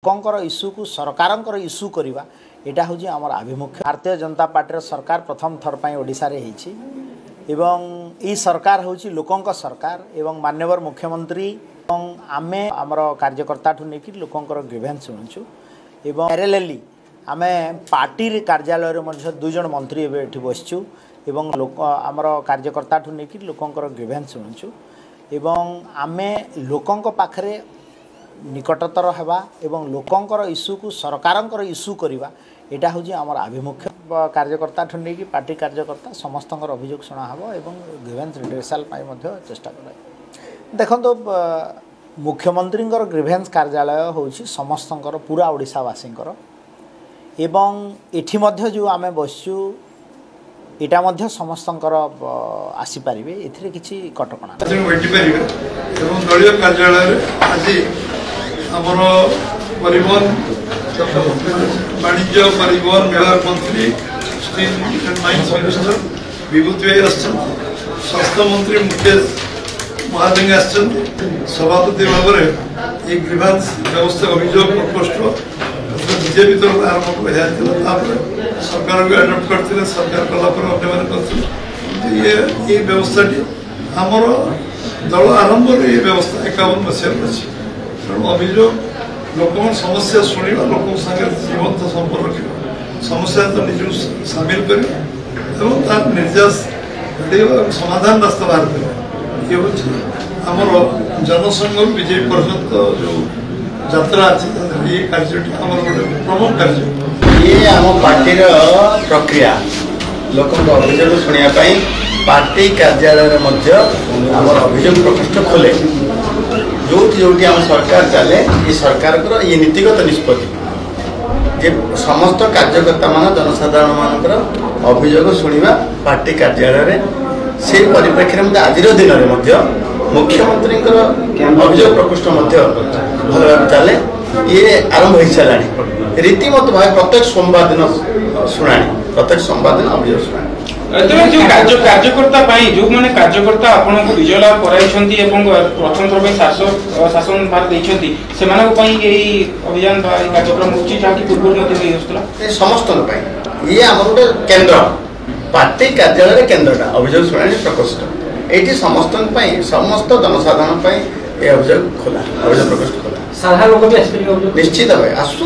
लोकंकर issue को सरकार issue करवा यहाँ हूँ आम आभिमुख्य। भारतीय जनता पार्टी सरकार प्रथम थर पर ओडिशा रे होइछि एवं ई सरकार हूँ लोकंक सरकार एवं माननीय मुख्यमंत्री आमे आमर कार्यकर्ता ठू नहीं लोकंकर ग्रीवेंस शुणुचु एवं पैरेलली आमे पार्टी कार्यालय में दुई जन मंत्री एवं बसचु एवं लोक आमर कार्यकर्ता ठू नहीं लोकंकर ग्रीवेंस शुणुचु एवं आमे लोकंक पाखरे निकटतर हेबा एवं लोकंकर इश्यू को सरकार इश्यू करवा यहाँ हूँ आम आभिमुख्य। कार्यकर्ता ठू नहीं पार्टी कार्यकर्ता समस्त अभियोग शुणा हे और ग्रीवेंस रिड्रेसल चेष्टा कर देखो मुख्यमंत्री ग्रीवेंस कार्यालय हूँ समस्त पूरा ओडिशावासी एवं इठी जो आम बसचु यहाँ समस्त आसीपारे ए किसी कटकणा दलीय कार्यालय आमर परिवहन वाणिज्य परिवहन विभाग मंत्री स्टील एंड माइंस मिनिस्टर विभूति भाई स्वास्थ्य मंत्री मुकेश महाजन सभापति भाव में एक ग्रीवेंस व्यवस्था अभियोग प्रकोष्ठ बीजेपी तरफ आरंभ कर सरकार को एडप्ट करते सरकार कलापर ये व्यवस्था आमर दल आरंभ ये व्यवस्था 51 मसीह अच्छी तेणु अभियोग लोक समस्या शुणा लोक सागे जीवंत संपर्क रखा समस्या तो निज सामिल कर निर्यास समाधान रास्ता बाहर कर ये हूँ आमर जनसंघ बीजेपी पर्यंत जो यात्रा अच्छी ये कार्य आम गोटे प्रमुख कार्य ये आम पार्टी प्रक्रिया लोक अभियोग शुणापी पार्टी कार्यालय आम अभियोग प्रकोष्ठ खोले जो आम सरकार चले ये सरकार ये नीतिगत निष्पत्ति समस्त कार्यकर्ता मान जनसाधारण मान अभियोग शुणा पार्टी कार्यालय से परिप्रेक्षी में आज दिन में मुख्यमंत्री अभियोग प्रकोष्ठ भल भाव चले ये आरंभ हो सारा रीतिमत भाव प्रत्येक सोमवार दिन शुणाणी प्रत्येक सोमवार दिन अभियोग शुणाणी जो कार्यकर्ता जो मैंने कार्यकर्ता आपको विजय लाभ कराई प्रथम थर शासन भार देती अभियान कार्यक्रम पूर्व समस्त ये आम गोटे केन्द्र पार्टी कार्यालय केन्द्रटा अभियोग शुणाणी प्रकोष्ठ ये समस्त समस्त जनसाधारण अभियोग खोला अभियोग प्रकोष्ठ खोला साधारण लोक भी निश्चित भाव आसु